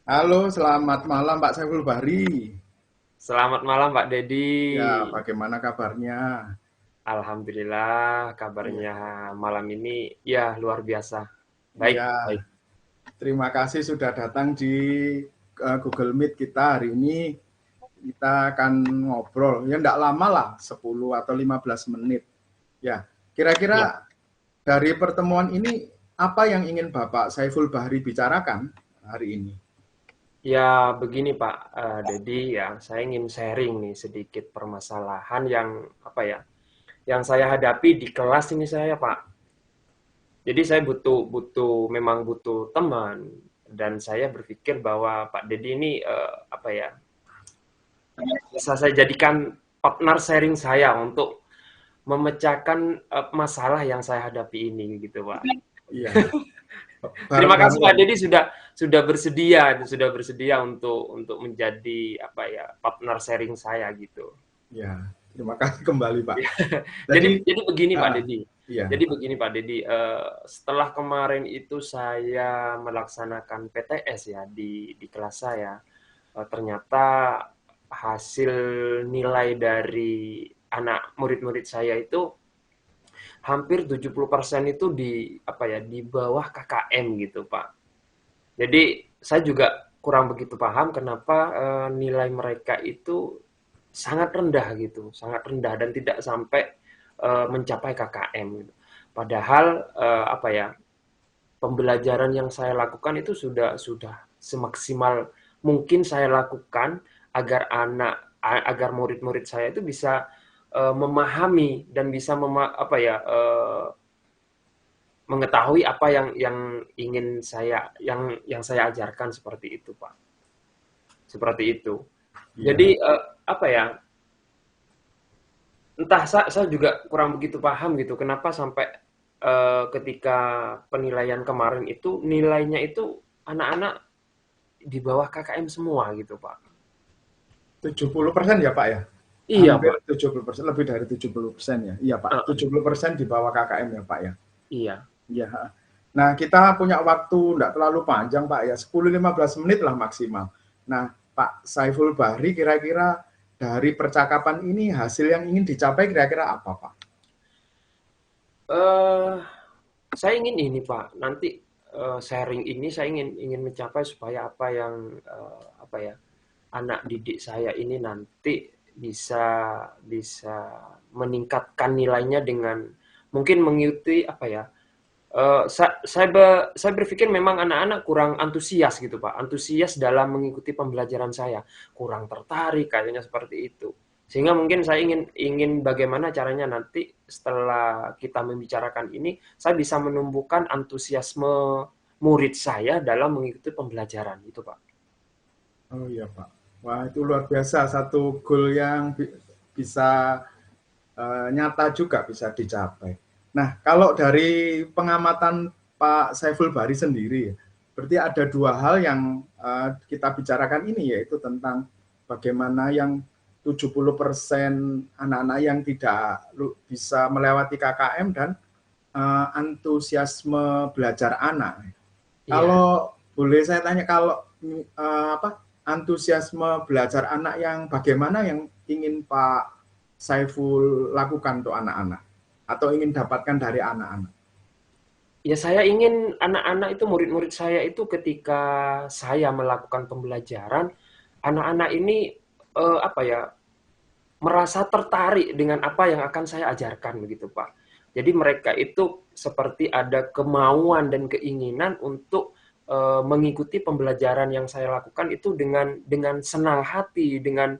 Halo, selamat malam Pak Saiful Bahri. Selamat malam Pak Dedi. Ya, bagaimana kabarnya? Alhamdulillah Iya, kabarnya malam ini ya luar biasa. Baik, iya. baik. Terima kasih sudah datang di Google Meet kita hari ini. Kita akan ngobrol. Ya, enggak lama lah, 10 atau 15 menit. Ya, kira-kira Ya, dari pertemuan ini apa yang ingin Bapak Saiful Bahri bicarakan hari ini? ya begini Pak Dedi ya, saya ingin sharing nih sedikit permasalahan yang apa ya, yang saya hadapi di kelas ini saya Pak. Jadi saya butuh butuh memang butuh teman dan saya berpikir bahwa Pak Dedi ini apa ya, bisa saya jadikan partner sharing saya untuk memecahkan masalah yang saya hadapi ini gitu Pak. Iya, Terima kasih Pak bareng-bareng. Dedi sudah bersedia untuk menjadi apa ya partner sharing saya gitu. Ya, terima kasih kembali Pak. Ya. Jadi, Jadi begini Pak ah, Dedi. iya, Jadi begini Pak Dedi. Setelah kemarin itu saya melaksanakan PTS ya di kelas saya, ternyata hasil nilai dari anak murid-murid saya itu hampir 70% itu di apa ya di bawah KKM gitu Pak. Jadi saya juga kurang begitu paham kenapa nilai mereka itu sangat rendah gitu, sangat rendah dan tidak sampai mencapai KKM gitu. Padahal apa ya pembelajaran yang saya lakukan itu sudah semaksimal mungkin saya lakukan agar murid-murid saya itu bisa memahami dan bisa apa ya mengetahui apa yang ingin yang saya ajarkan seperti itu, Pak. Seperti itu. iya. Jadi apa ya? Entah saya juga kurang begitu paham gitu kenapa sampai ketika penilaian kemarin itu nilainya itu anak-anak di bawah KKM semua gitu, Pak. 70% ya Pak ya? Iya, Hampir Pak. 70%, lebih dari 70% ya. Iya Pak, Heeh, 70% di bawah KKM ya Pak ya. iya. Iya. Nah, kita punya waktu enggak terlalu panjang Pak ya, 10-15 menit lah maksimal. Nah, Pak Saiful Bahri kira-kira dari percakapan ini hasil yang ingin dicapai kira-kira apa Pak? Eh saya ingin ini, Pak. Nanti sharing ini saya ingin mencapai supaya apa yang apa ya anak didik saya ini nanti bisa bisa meningkatkan nilainya dengan mungkin mengikuti apa ya, saya berpikir memang anak-anak kurang antusias gitu, Pak, antusias dalam mengikuti pembelajaran saya, kurang tertarik kayaknya seperti itu. Sehingga mungkin saya ingin ingin bagaimana caranya nanti setelah kita membicarakan ini, saya bisa menumbuhkan antusiasme murid saya dalam mengikuti pembelajaran, itu, Pak. Oh iya Pak. Wah, itu luar biasa, satu goal yang bisa nyata juga bisa dicapai. Nah, kalau dari pengamatan Pak Saiful Bahri sendiri, berarti ada dua hal yang kita bicarakan ini, yaitu tentang bagaimana yang 70% anak-anak yang tidak bisa melewati KKM dan antusiasme belajar anak. Iya. Kalau boleh saya tanya, kalau apa antusiasme belajar anak yang bagaimana yang ingin Pak Saiful lakukan untuk anak-anak atau ingin dapatkan dari anak-anak? Ya saya ingin anak-anak itu, murid-murid saya itu ketika saya melakukan pembelajaran, anak-anak ini, apa ya, merasa tertarik dengan apa yang akan saya ajarkan begitu, Pak. Jadi mereka itu seperti ada kemauan dan keinginan untuk mengikuti pembelajaran yang saya lakukan itu dengan senang hati, dengan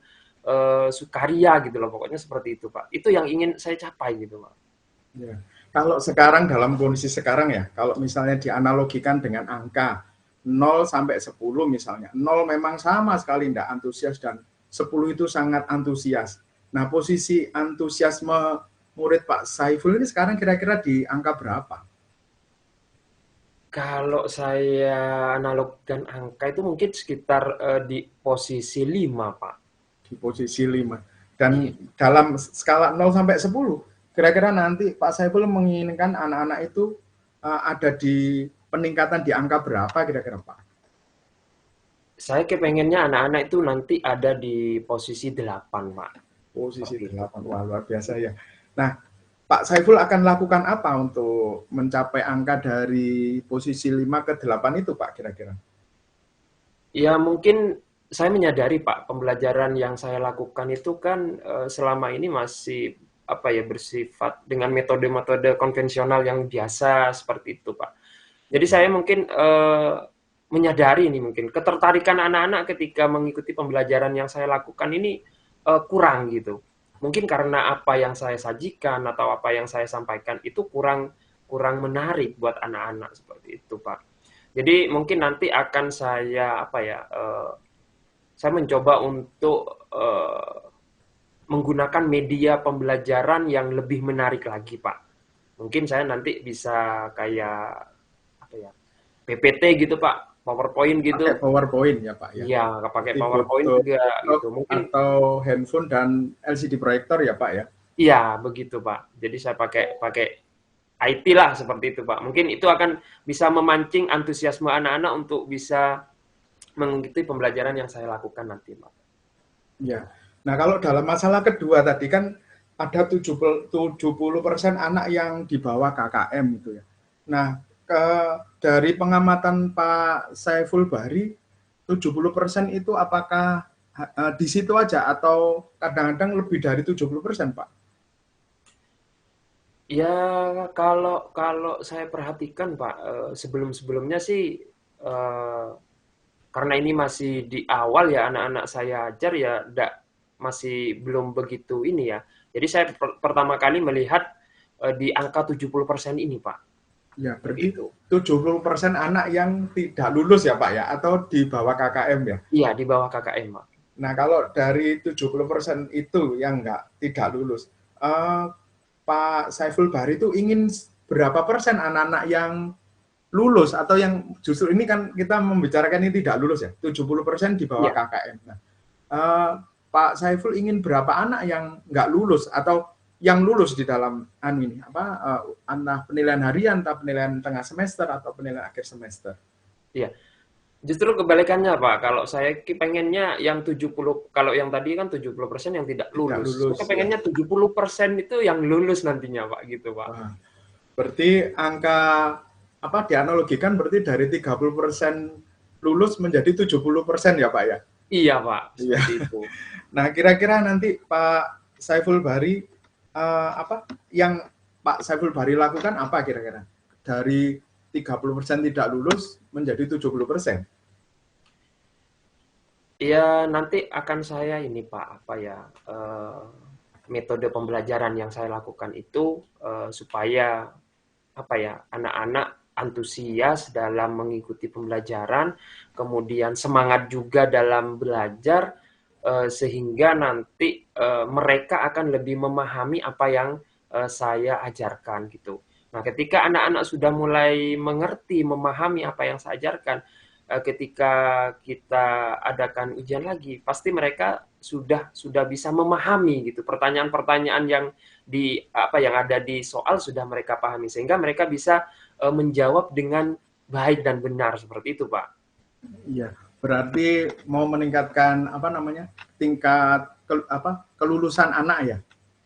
sukaria gitu loh, pokoknya seperti itu, Pak. Itu yang ingin saya capai gitu, Pak. Ya. Kalau sekarang dalam kondisi sekarang ya, kalau misalnya dianalogikan dengan angka 0 sampai 10 misalnya, 0 memang sama sekali tidak antusias dan 10 itu sangat antusias. Nah, posisi antusiasme murid Pak Saiful ini sekarang kira-kira di angka berapa? Kalau saya analogkan angka itu mungkin sekitar di posisi 5, Pak. Di posisi 5. Dan Iya. dalam skala 0 sampai 10, kira-kira nanti Pak Saiful menginginkan anak-anak itu ada di peningkatan di angka berapa kira-kira Pak? Saya kepengennya anak-anak itu nanti ada di posisi 8, Pak. Posisi Seperti itu. 8, wah luar biasa ya. Nah, Pak Saiful akan lakukan apa untuk mencapai angka dari posisi 5 ke 8 itu, Pak, kira-kira? Ya mungkin saya menyadari Pak, pembelajaran yang saya lakukan itu kan selama ini masih apa ya bersifat dengan metode-metode konvensional yang biasa seperti itu Pak. Jadi saya mungkin menyadari ini mungkin ketertarikan anak-anak ketika mengikuti pembelajaran yang saya lakukan ini kurang gitu. Mungkin karena apa yang saya sajikan atau apa yang saya sampaikan itu kurang kurang menarik buat anak-anak seperti itu Pak. Jadi mungkin nanti akan saya apa ya saya mencoba untuk menggunakan media pembelajaran yang lebih menarik lagi, Pak. Mungkin saya nanti bisa kayak apa ya, PPT gitu, Pak, PowerPoint Pakai gitu. PowerPoint ya, Pak, ya? Iya, pakai Seperti PowerPoint foto juga gitu. Mungkin atau handphone dan LCD proyektor ya, Pak, ya? iya, begitu, Pak. Jadi saya pakai pakai IT lah seperti itu, Pak. Mungkin itu akan bisa memancing antusiasme anak-anak untuk bisa mengikuti pembelajaran yang saya lakukan nanti, Pak. Ya. Nah, kalau dalam masalah kedua tadi kan ada 70% anak yang di bawah KKM itu ya. Nah, dari pengamatan Pak Saiful Bahri, 70% itu apakah di situ aja atau kadang-kadang lebih dari 70%, Pak? Ya, kalau kalau saya perhatikan, Pak, sebelum-sebelumnya sih, eee, karena ini masih di awal ya anak-anak saya ajar ya masih belum begitu ini ya. Jadi saya pertama kali melihat, di angka 70% ini, Pak, Ya, seperti berarti itu. 70% anak yang tidak lulus ya, Pak ya, atau di bawah KKM ya. Iya, di bawah KKM, Pak. Nah, kalau dari 70% itu yang tidak lulus, Pak Saiful Bahri itu ingin berapa persen anak-anak yang lulus atau yang justru ini kan kita membicarakan ini tidak lulus ya, 70% di bawah Iya. KKM. Nah, Pak Saiful ingin berapa anak yang nggak lulus atau yang lulus di dalam ini apa entah penilaian harian, entah penilaian tengah semester atau penilaian akhir semester. Iya. Justru kebalikannya, Pak. Kalau saya pengennya yang 70, kalau yang tadi kan 70% yang tidak Tidak lulus. Saya lulus ya. pengennya 70% itu yang lulus nantinya, Pak, gitu, Pak. Wah, berarti angka apa dianalogikan berarti dari 30% lulus menjadi 70% ya, Pak ya? Iya, Pak, Iya. seperti itu. Nah, kira-kira nanti Pak Saiful Bahri apa yang Pak Saiful Bahri lakukan apa kira-kira? Dari 30% tidak lulus menjadi 70%. Ya, nanti akan saya ini, Pak, apa ya, metode pembelajaran yang saya lakukan itu supaya apa ya, anak-anak antusias dalam mengikuti pembelajaran, kemudian semangat juga dalam belajar, sehingga nanti mereka akan lebih memahami apa yang saya ajarkan gitu. Nah, ketika anak-anak sudah mulai mengerti, memahami apa yang saya ajarkan, ketika kita adakan ujian lagi, pasti mereka sudah bisa memahami gitu pertanyaan-pertanyaan yang di apa yang ada di soal sudah mereka pahami sehingga mereka bisa menjawab dengan baik dan benar seperti itu, Pak. Iya, berarti mau meningkatkan apa namanya? Tingkat kelulusan anak ya.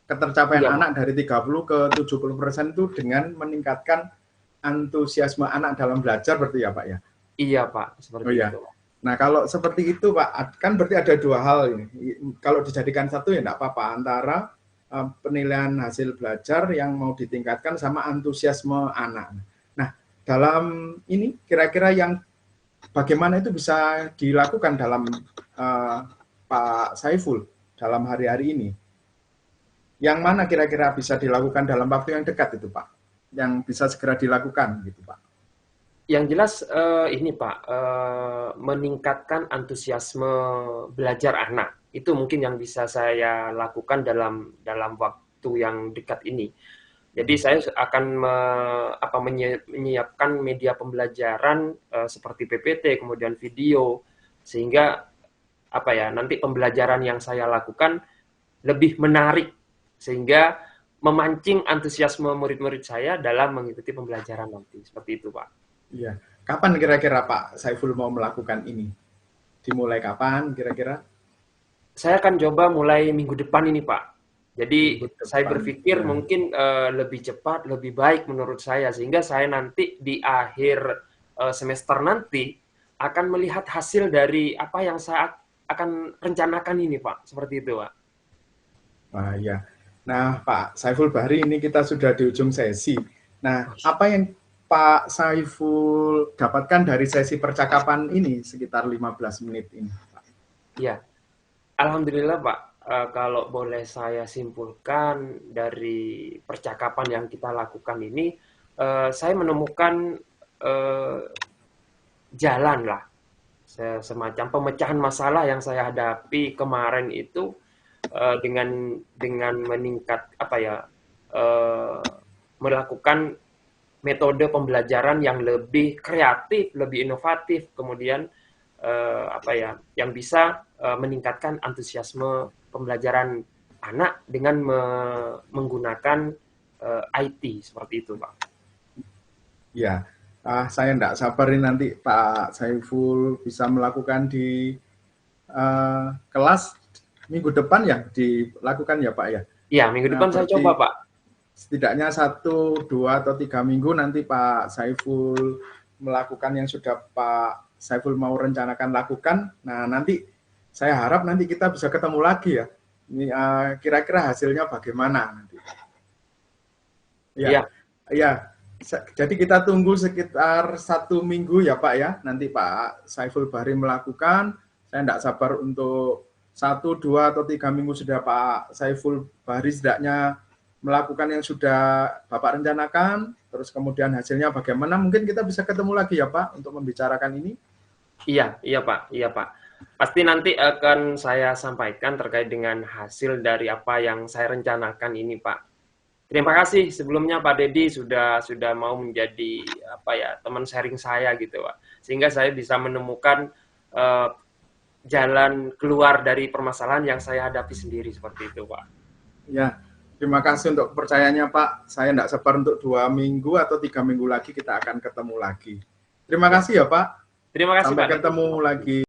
Ketercapaian Iya, Pak. anak dari 30 ke 70% itu dengan meningkatkan antusiasme anak dalam belajar berarti ya, Pak ya. Iya, Pak, Oh seperti ya. itu, Pak. Nah, kalau seperti itu, Pak, kan berarti ada dua hal ini. Kalau dijadikan satu ya enggak apa-apa antara penilaian hasil belajar yang mau ditingkatkan sama antusiasme anak. Nah, dalam ini kira-kira yang bagaimana itu bisa dilakukan dalam Pak Saiful dalam hari-hari ini? Yang mana kira-kira bisa dilakukan dalam waktu yang dekat itu, Pak? Yang bisa segera dilakukan gitu, Pak. Yang jelas ini Pak, meningkatkan antusiasme belajar anak. Itu mungkin yang bisa saya lakukan dalam waktu yang dekat ini. Jadi saya akan menyiapkan media pembelajaran seperti PPT, kemudian video, sehingga apa ya nanti pembelajaran yang saya lakukan lebih menarik, sehingga memancing antusiasme murid-murid saya dalam mengikuti pembelajaran nanti. Seperti itu, Pak. Iya. Kapan kira-kira Pak Saiful mau melakukan ini? dimulai kapan kira-kira? Saya akan coba mulai minggu depan ini, Pak. Jadi Minggu saya depan. berpikir Ya. mungkin lebih cepat, lebih baik menurut saya, sehingga saya nanti di akhir semester nanti akan melihat hasil dari apa yang saya akan rencanakan ini, Pak. Seperti itu, Pak. Wah, ya. Nah, Pak Saiful Bahri, ini kita sudah di ujung sesi. Nah, Oh, apa yang Pak Saiful dapatkan dari sesi percakapan ini sekitar 15 menit ini, Pak? ya, alhamdulillah, Pak. Kalau boleh saya simpulkan dari percakapan yang kita lakukan ini, saya menemukan eh, jalan lah, semacam pemecahan masalah yang saya hadapi kemarin itu dengan meningkat apa ya, eh, melakukan metode pembelajaran yang lebih kreatif, lebih inovatif, kemudian apa ya, yang bisa meningkatkan antusiasme pembelajaran anak dengan menggunakan IT seperti itu, Pak. Ya, saya tidak sabarin nanti Pak Saiful bisa melakukan di kelas minggu depan ya, dilakukan ya Pak ya. Iya, minggu Nah, depan saya coba, berarti Pak. setidaknya 1, 2, atau 3 minggu nanti Pak Saiful melakukan yang sudah Pak Saiful mau rencanakan lakukan. Nah, nanti saya harap nanti kita bisa ketemu lagi ya. Ini kira-kira hasilnya bagaimana nanti. Ya, Iya, ya. Jadi kita tunggu sekitar 1 minggu ya Pak ya. Nanti Pak Saiful Bahri melakukan. Saya tidak sabar untuk 1, 2, atau 3 minggu sudah Pak Saiful Bahri setidaknya melakukan yang sudah Bapak rencanakan. Terus kemudian hasilnya bagaimana? Mungkin kita bisa ketemu lagi ya Pak untuk membicarakan ini. iya, iya, Pak. Iya, Pak. Pasti nanti akan saya sampaikan terkait dengan hasil dari apa yang saya rencanakan ini, Pak. Terima kasih sebelumnya Pak Dedi sudah mau menjadi apa ya, teman sharing saya gitu, Pak. Sehingga saya bisa menemukan uh, jalan keluar dari permasalahan yang saya hadapi sendiri seperti itu, Pak. Ya, terima kasih untuk kepercayaannya Pak. Saya tidak sabar untuk 2 minggu atau 3 minggu lagi kita akan ketemu lagi. Terima Ya. kasih ya Pak. Terima kasih Sampai Pak Dedi. ketemu lagi.